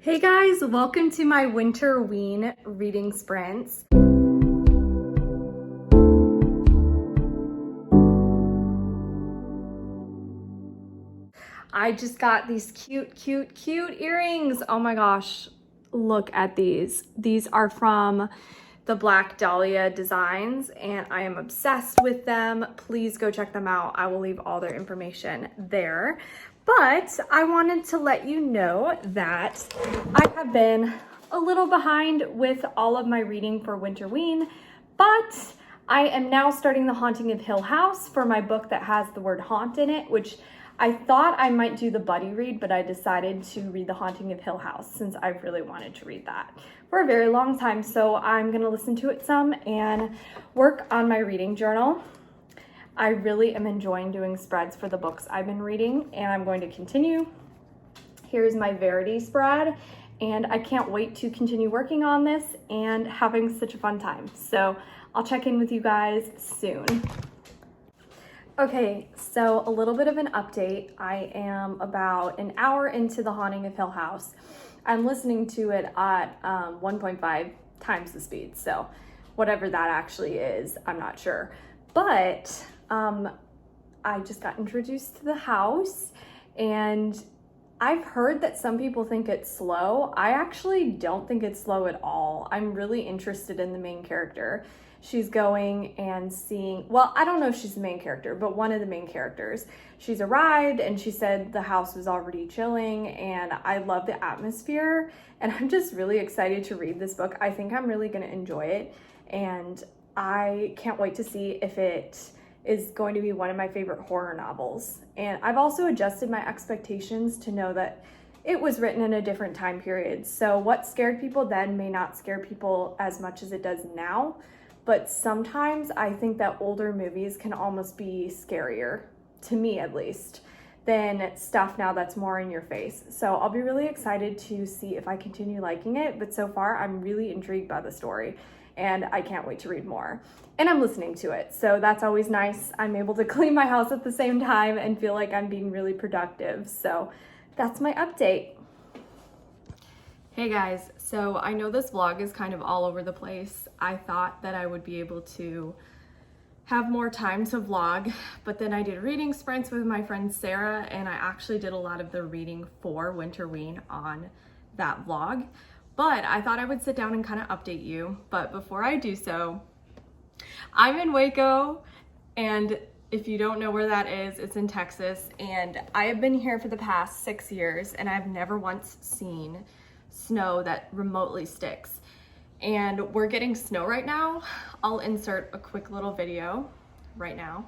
Hey guys, welcome to my Winterween reading sprints. I just got these cute earrings. Oh my gosh, look at these. These are from the Black Dahlia Designs and I am obsessed with them. Please go check them out. I will leave all their information there. But I wanted to let you know that I have been a little behind with all of my reading for Winterween, but I am now starting The Haunting of Hill House for my book that has the word haunt in it, which I thought I might do the buddy read, but I decided to read The Haunting of Hill House since I really wanted to read that for a very long time. So I'm gonna listen to it some and work on my reading journal. I really am enjoying doing spreads for the books I've been reading and I'm going to continue. Here's my Verity spread and I can't wait to continue working on this and having such a fun time. So I'll check in with you guys soon. Okay, so a little bit of an update. I am about an hour into The Haunting of Hill House. I'm listening to it at 1.5 times the speed, so whatever that actually is, I'm not sure. But I just got introduced to the house and I've heard that some people think it's slow. I actually don't think it's slow at all. I'm really interested in the main character. She's going and seeing, well, I don't know if she's the main character, but one of the main characters. She's arrived and she said the house was already chilling and I love the atmosphere and I'm just really excited to read this book. I think I'm really gonna enjoy it and I can't wait to see if it is going to be one of my favorite horror novels. And I've also adjusted my expectations to know that it was written in a different time period. So what scared people then may not scare people as much as it does now. But sometimes I think that older movies can almost be scarier, to me at least, than stuff now that's more in your face. So I'll be really excited to see if I continue liking it. But so far, I'm really intrigued by the story and I can't wait to read more. And I'm listening to it, so that's always nice. I'm able to clean my house at the same time and feel like I'm being really productive. So that's my update. Hey guys, so I know this vlog is kind of all over the place. I thought that I would be able to have more time to vlog, but then I did reading sprints with my friend Sarah and I actually did a lot of the reading for Winterween on that vlog. But I thought I would sit down and kind of update you. But before I do so, I'm in Waco, and if you don't know where that is, it's in Texas, and I have been here for the past 6 years, and I've never once seen snow that remotely sticks. And we're getting snow right now. I'll insert a quick little video right now.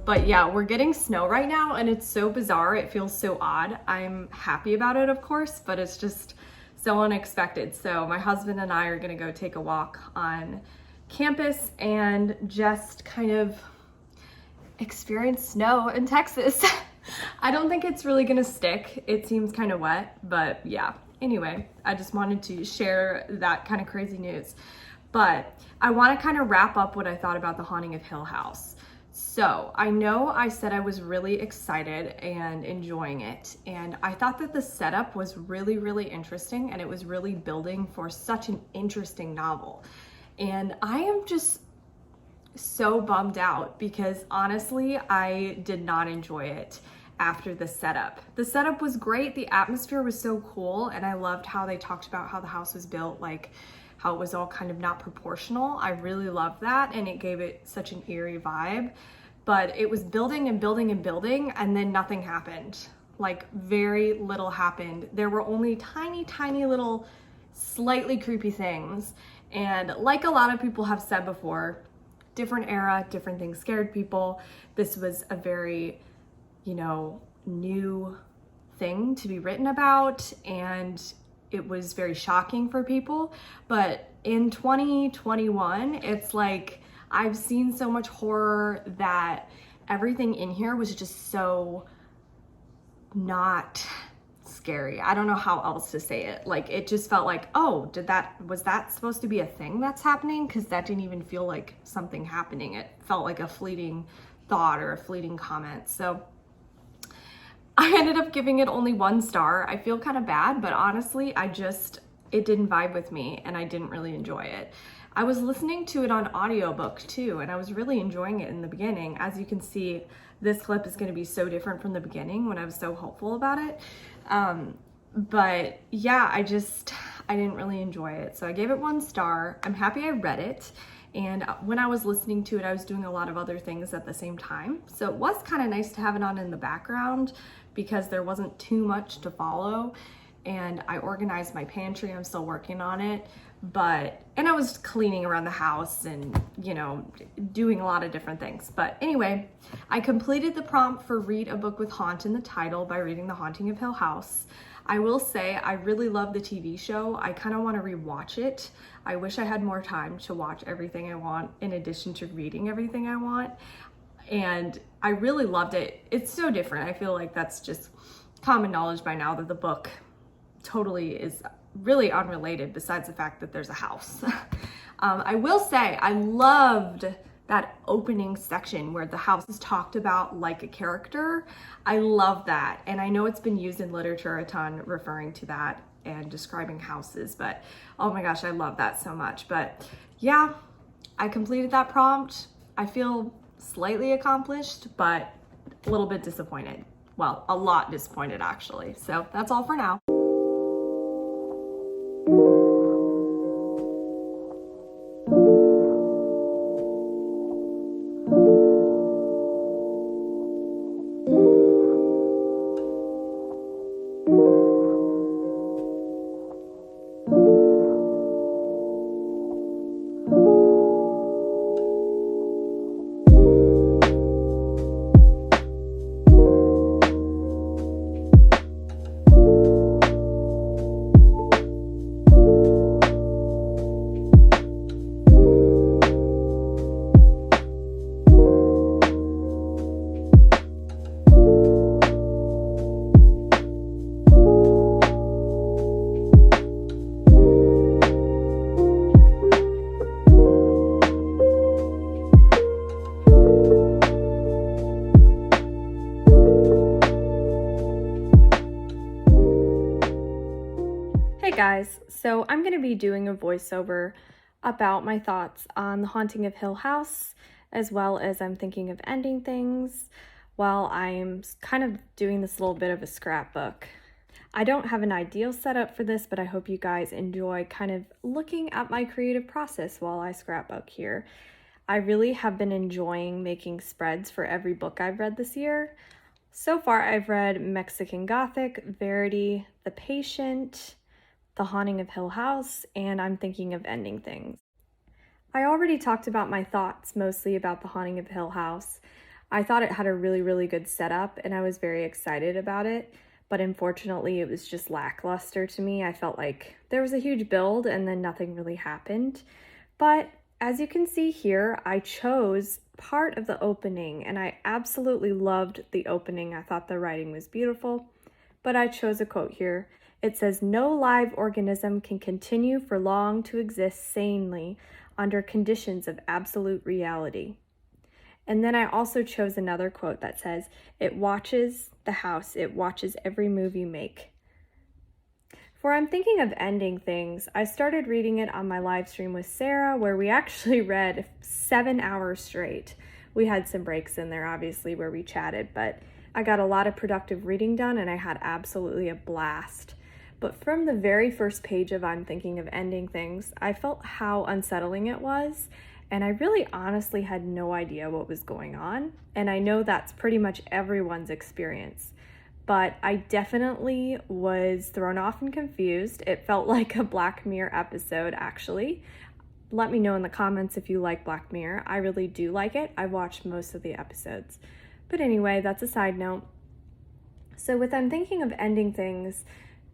But yeah, we're getting snow right now and it's so bizarre. It feels so odd. I'm happy about it, of course, but it's just so unexpected. So my husband and I are gonna go take a walk on campus and just kind of experience snow in Texas. I don't think it's really gonna stick. It seems kind of wet, but yeah. Anyway, I just wanted to share that kind of crazy news. But I wanna kind of wrap up what I thought about The Haunting of Hill House. So I know I said I was really excited and enjoying it, and I thought that the setup was really interesting and it was really building for such an interesting novel. And I am just so bummed out because honestly, I did not enjoy it after the setup. The setup was great, the atmosphere was so cool, and I loved how they talked about how the house was built, like how it was all kind of not proportional. I really loved that and it gave it such an eerie vibe, but it was building and then nothing happened. Like very little happened. There were only tiny little slightly creepy things. And like a lot of people have said before, different era, different things scared people. This was a very, new thing to be written about and it was very shocking for people. But in 2021, it's like I've seen so much horror that everything in here was just so not scary. I don't know how else to say it. Like, it just felt like, oh, was that supposed to be a thing that's happening? Because that didn't even feel like something happening. It felt like a fleeting thought or a fleeting comment. So I ended up giving it only 1 star. I feel kind of bad, but honestly, it didn't vibe with me and I didn't really enjoy it. I was listening to it on audiobook too, and I was really enjoying it in the beginning. As you can see, this clip is going to be so different from the beginning when I was so hopeful about it. But yeah, I didn't really enjoy it. So I gave it 1 star. I'm happy I read it. And when I was listening to it, I was doing a lot of other things at the same time. So it was kind of nice to have it on in the background because there wasn't too much to follow. And I organized my pantry. I'm still working on it. And I was cleaning around the house and, doing a lot of different things. But anyway, I completed the prompt for Read a Book with Haunt in the title by reading The Haunting of Hill House. I will say I really love the TV show. I kind of want to rewatch it. I wish I had more time to watch everything I want in addition to reading everything I want. And I really loved it. It's so different. I feel like that's just common knowledge by now that the book totally is really unrelated besides the fact that there's a house. I will say I loved that opening section where the house is talked about like a character. I love that. And I know it's been used in literature a ton referring to that and describing houses, but oh my gosh, I love that so much. But yeah, I completed that prompt. I feel slightly accomplished, but a little bit disappointed. Well, a lot disappointed actually. So that's all for now. Hey guys, so I'm going to be doing a voiceover about my thoughts on The Haunting of Hill House, as well as I'm thinking of ending things while I'm kind of doing this little bit of a scrapbook. I don't have an ideal setup for this, but I hope you guys enjoy kind of looking at my creative process while I scrapbook here. I really have been enjoying making spreads for every book I've read this year. So far, I've read Mexican Gothic, Verity, The Patient, The Haunting of Hill House, and I'm thinking of ending things. I already talked about my thoughts mostly about The Haunting of Hill House. I thought it had a really, really good setup, and I was very excited about it, but unfortunately it was just lackluster to me. I felt like there was a huge build and then nothing really happened. But as you can see here, I chose part of the opening, and I absolutely loved the opening. I thought the writing was beautiful, but I chose a quote here. It says, "No live organism can continue for long to exist sanely under conditions of absolute reality." And then I also chose another quote that says, "It watches the house, it watches every move you make." For I'm thinking of ending things, I started reading it on my live stream with Sarah, where we actually read 7 hours straight. We had some breaks in there, obviously, where we chatted, but I got a lot of productive reading done and I had absolutely a blast. But from the very first page of I'm Thinking of Ending Things, I felt how unsettling it was, and I really honestly had no idea what was going on. And I know that's pretty much everyone's experience, but I definitely was thrown off and confused. It felt like a Black Mirror episode, actually. Let me know in the comments if you like Black Mirror. I really do like it. I watched most of the episodes. But anyway, that's a side note. So with I'm Thinking of Ending Things,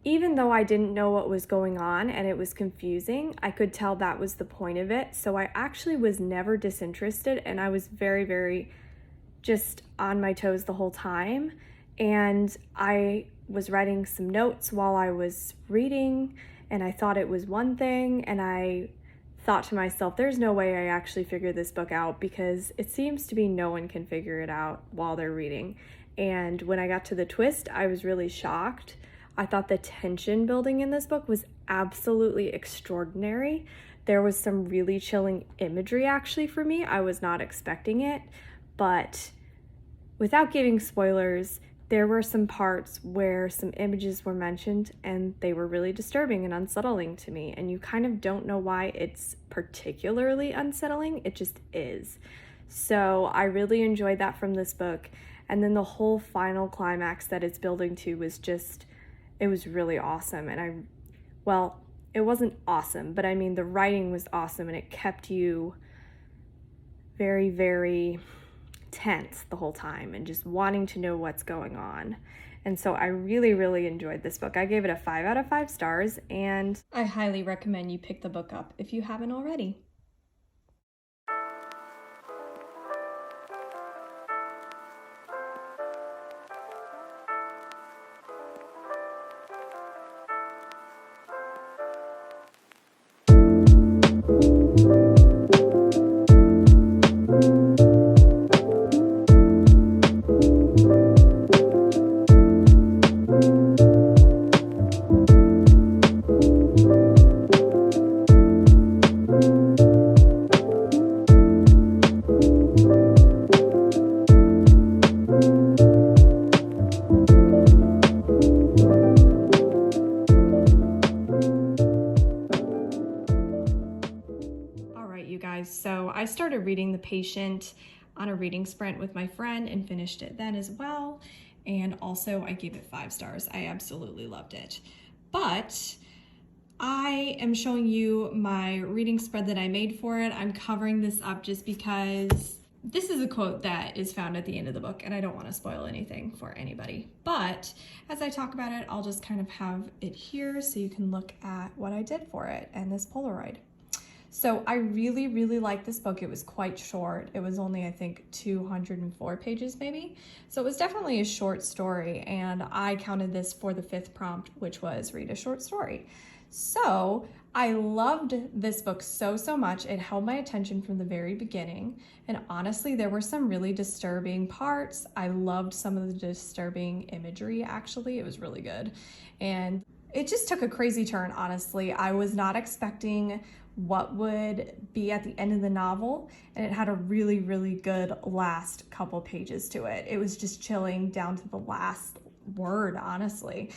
even though I didn't know what was going on and it was confusing, I could tell that was the point of it. So I actually was never disinterested, and I was very, very just on my toes the whole time. And I was writing some notes while I was reading, and I thought it was one thing, and I thought to myself, there's no way I actually figured this book out, because it seems to be no one can figure it out while they're reading. And when I got to the twist, I was really shocked. I thought the tension building in this book was absolutely extraordinary. There was some really chilling imagery actually for me. I was not expecting it, but without giving spoilers, there were some parts where some images were mentioned and they were really disturbing and unsettling to me, and you kind of don't know why it's particularly unsettling, it just is. So I really enjoyed that from this book, and then the whole final climax that it's building to was just, it was really awesome. And well, it wasn't awesome, but I mean the writing was awesome, and it kept you very, very tense the whole time and just wanting to know what's going on. And so I really, really enjoyed this book. I gave it a 5 out of 5 stars, and I highly recommend you pick the book up if you haven't already. So I started reading The Patient on a reading sprint with my friend and finished it then as well. And also I gave it 5 stars. I absolutely loved it. But I am showing you my reading spread that I made for it. I'm covering this up just because this is a quote that is found at the end of the book, and I don't want to spoil anything for anybody. But as I talk about it, I'll just kind of have it here so you can look at what I did for it and this Polaroid. So I really, really liked this book. It was quite short. It was only, I think, 204 pages maybe. So it was definitely a short story, and I counted this for the 5th prompt, which was read a short story. So I loved this book so much. It held my attention from the very beginning. And honestly, there were some really disturbing parts. I loved some of the disturbing imagery, actually. It was really good. And it just took a crazy turn, honestly. I was not expecting what would be at the end of the novel, and it had a really, really good last couple pages to it. It was just chilling down to the last word, honestly.